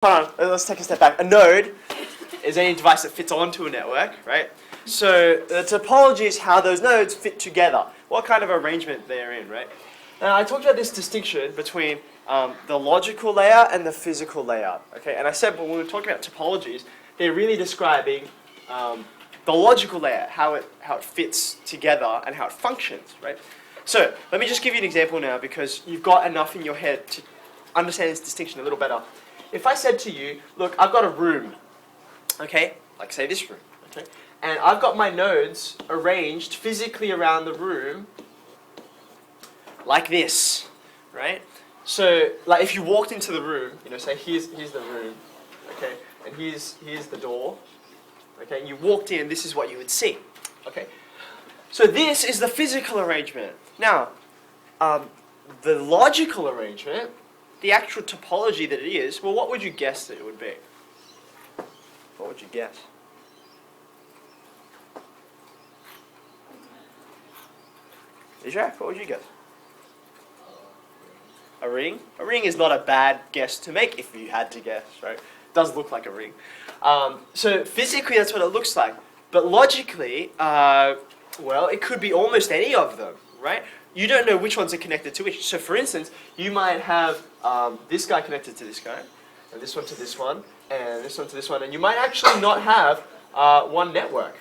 hold on, let's take a step back. A node is any device that fits onto a network, right? So the topology is how those nodes fit together, what kind of arrangement they're in, right? Now I talked about this distinction between the logical layout and the physical layout, okay? And I said when we were talking about topologies, they're really describing the logical layout, how it fits together and how it functions, right? So let me just give you an example now because you've got enough in your head to understand this distinction a little better. If I said to you, look, I've got a room, okay, like say this room, okay, and I've got my nodes arranged physically around the room like this, right? So, like if you walked into the room, you know, say here's the room, okay, and here's the door, okay, and you walked in, this is what you would see, okay. So this is the physical arrangement. Now, the logical arrangement, the actual topology that it is, well, what would you guess that it would be? What would you guess? Ishak, what would you guess? A ring? A ring is not a bad guess to make if you had to guess, right? It does look like a ring. So physically that's what it looks like. But logically, well, it could be almost any of them, right? You don't know which ones are connected to which. So for instance, you might have this guy connected to this guy, and this one to this one, and this one to this one, and you might actually not have one network.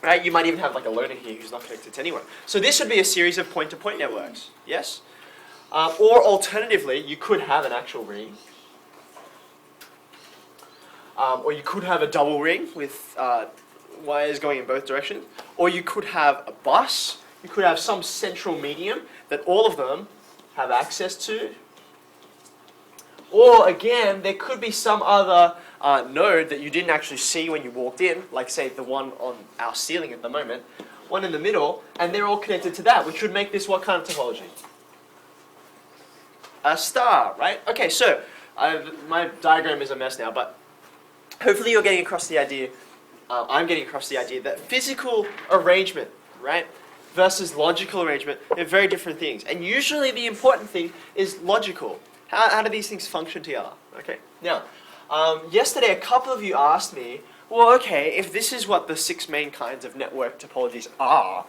Right? You might even have like a loner here who's not connected to anyone. So this would be a series of point-to-point networks, yes? Or alternatively, you could have an actual ring. Or you could have a double ring with wires going in both directions. Or you could have a bus. You could have some central medium that all of them have access to. Or again, there could be some other node that you didn't actually see when you walked in, like say the one on our ceiling at the moment, one in the middle, and they're all connected to that, which would make this what kind of topology? A star, right? Okay, so my diagram is a mess now, but hopefully you're getting across the idea, I'm getting across the idea that physical arrangement, right, versus logical arrangement, they're very different things. And usually the important thing is logical. How do these things function together? Okay, now, yesterday a couple of you asked me, well, okay, if this is what the 6 main kinds of network topologies are,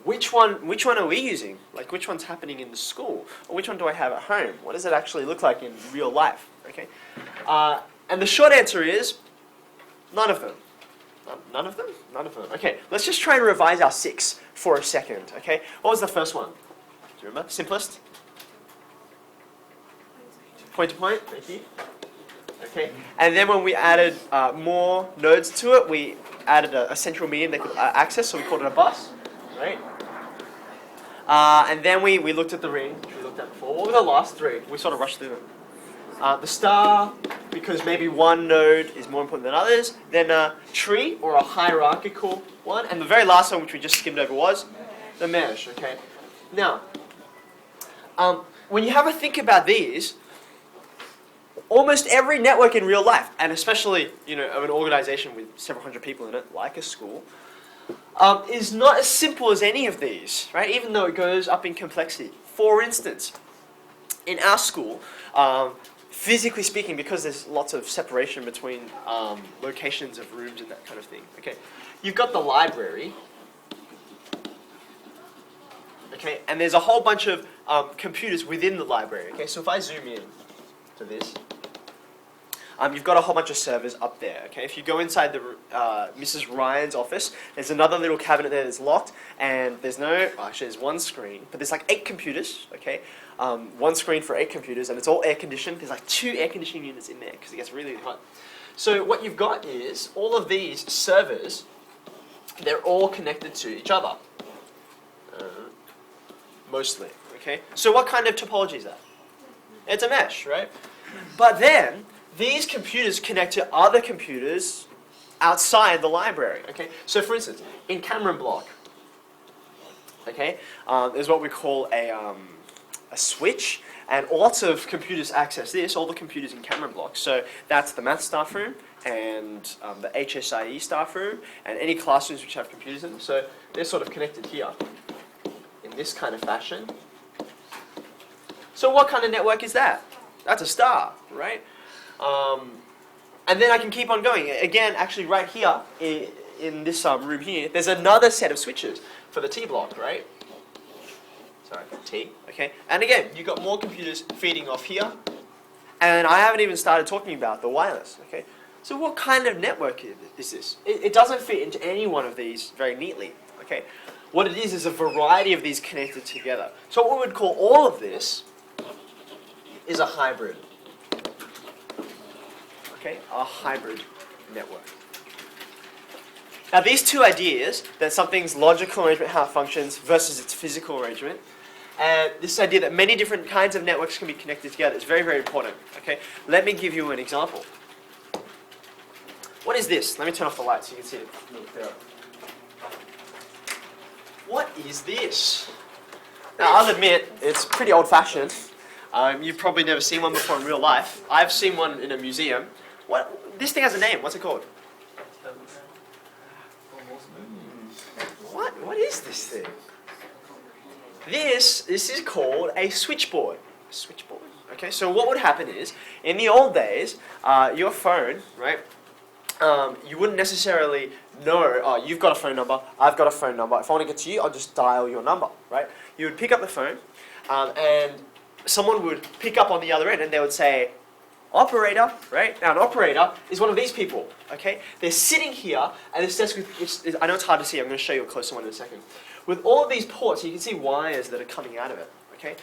which one are we using? Like, which one's happening in the school? Or which one do I have at home? What does it actually look like in real life? Okay, and the short answer is, none of them. None of them? None of them. Okay, let's just try and revise our 6 for a second, okay? What was the first one? Do you remember? Simplest? Point to point, thank you. Okay, and then when we added more nodes to it, we added a central medium that could access, so we called it a bus, right? And then we looked at the ring, which we looked at before. What were the last 3? We sort of rushed through them. The star, because maybe one node is more important than others. Then a tree, or a hierarchical one. And the very last one, which we just skimmed over, was the mesh, okay? Now, when you have a think about these, almost every network in real life, and especially, you know, of an organization with several hundred people in it, like a school, is not as simple as any of these, right? Even though it goes up in complexity. For instance, in our school, physically speaking, because there's lots of separation between locations of rooms and that kind of thing, okay, you've got the library, okay, and there's a whole bunch of computers within the library, okay, so if I zoom in to this, you've got a whole bunch of servers up there, okay? If you go inside the Mrs. Ryan's office, there's another little cabinet there that's locked, and there's actually there's one screen, but there's like 8 computers, okay? One screen for 8 computers, and it's all air conditioned. There's like 2 air conditioning units in there, because it gets really, really hot. So what you've got is, all of these servers, they're all connected to each other. Mostly, okay? So what kind of topology is that? It's a mesh, right? But then, these computers connect to other computers outside the library, okay? So for instance, in Cameron Block, okay, there's what we call a switch, and lots of computers access this, all the computers in Cameron Block. So that's the math staff room, and the HSIE staff room, and any classrooms which have computers in them. So they're sort of connected here in this kind of fashion. So what kind of network is that? That's a star, right? And then I can keep on going. Again, actually right here, in this room here, there's another set of switches for the T block, right? Sorry, T, okay? And again, you've got more computers feeding off here, and I haven't even started talking about the wireless, okay? So what kind of network is this? It doesn't fit into any one of these very neatly, okay? What it is a variety of these connected together. So what we would call all of this is a hybrid. Okay, a hybrid network. Now these two ideas, that something's logical arrangement, how it functions, versus its physical arrangement, and this idea that many different kinds of networks can be connected together is very, very important. Okay, let me give you an example. What is this? Let me turn off the light so you can see it a little clearer. What is this? Now I'll admit, it's pretty old-fashioned. You've probably never seen one before in real life. I've seen one in a museum. This thing has a name. What's it called? What is this thing? This is called a switchboard. Switchboard. Okay, so what would happen is, in the old days, your phone, right? You wouldn't necessarily know, oh, you've got a phone number, I've got a phone number. If I want to get to you, I'll just dial your number, right? You would pick up the phone, and someone would pick up on the other end, and they would say, operator, right? Now, an operator is one of these people, okay? They're sitting here at this desk with, I know it's hard to see, I'm going to show you a closer one in a second. With all of these ports, you can see wires that are coming out of it, okay?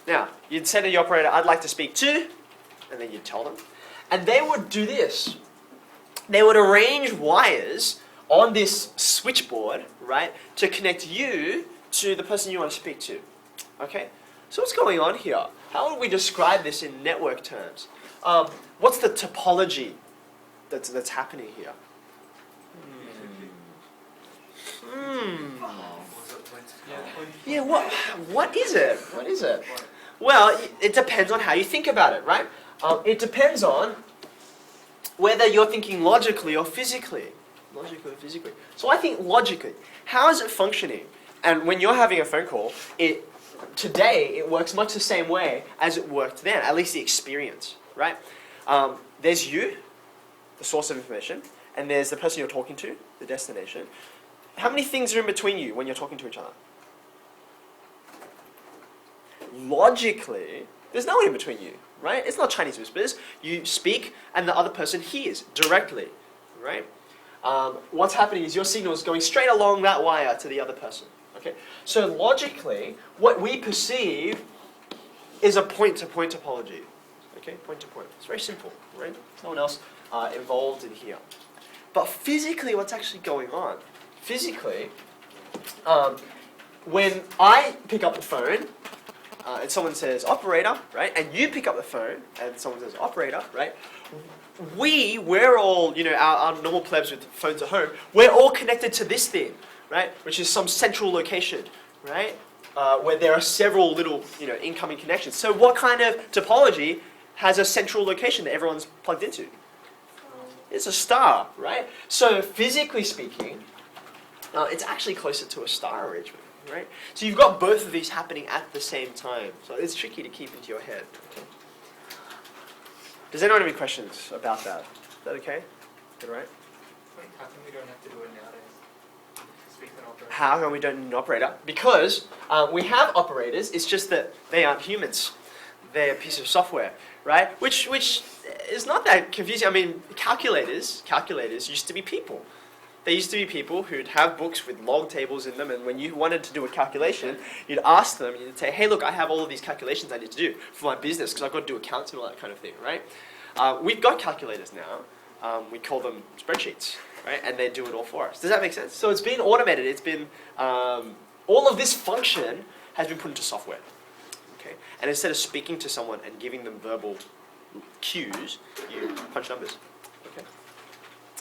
Now, you'd say to the operator, I'd like to speak to, and then you'd tell them. And they would do this. They would arrange wires on this switchboard, right, to connect you to the person you want to speak to, okay? So what's going on here? How would we describe this in network terms? What's the topology that's happening here? Yeah, what is it? What is it? Well, it depends on how you think about it, right? It depends on whether you're thinking logically or physically. Logically or physically. So I think logically. How is it functioning? And when you're having a phone call, today it works much the same way as it worked then, at least the experience, right? There's you, the source of information, and there's the person you're talking to, the destination. How many things are in between you when you're talking to each other? Logically, there's no one in between you, right? It's not Chinese whispers. You speak and the other person hears directly, right? What's happening is your signal is going straight along that wire to the other person, okay? So logically, what we perceive is a point-to-point topology, okay? Point-to-point. It's very simple, right? There's no one else involved in here. But physically, what's actually going on? Physically, when I pick up the phone, and someone says operator, right? And you pick up the phone and someone says operator, right? We're all, our normal plebs with phones at home, we're all connected to this thing, right? Which is some central location, right? Where there are several little, incoming connections. So what kind of topology has a central location that everyone's plugged into? It's a star, right? So physically speaking, it's actually closer to a star arrangement. Right? So you've got both of these happening at the same time. So it's tricky to keep into your head. Okay. Does anyone have any questions about that? Is that okay? Good, right? How come we don't have to do it nowadays? Speak to an operator. How come we don't need an operator? Because we have operators, it's just that they aren't humans. They're a piece of software, right? Which is not that confusing. I mean, calculators used to be people. There used to be people who'd have books with log tables in them, and when you wanted to do a calculation, you'd ask them, you'd say, hey, look, I have all of these calculations I need to do for my business because I've got to do accounts and all that kind of thing, right? We've got calculators now. We call them spreadsheets, right? And they do it all for us. Does that make sense? So it's been automated. It's been, all of this function has been put into software, okay? And instead of speaking to someone and giving them verbal cues, you punch numbers.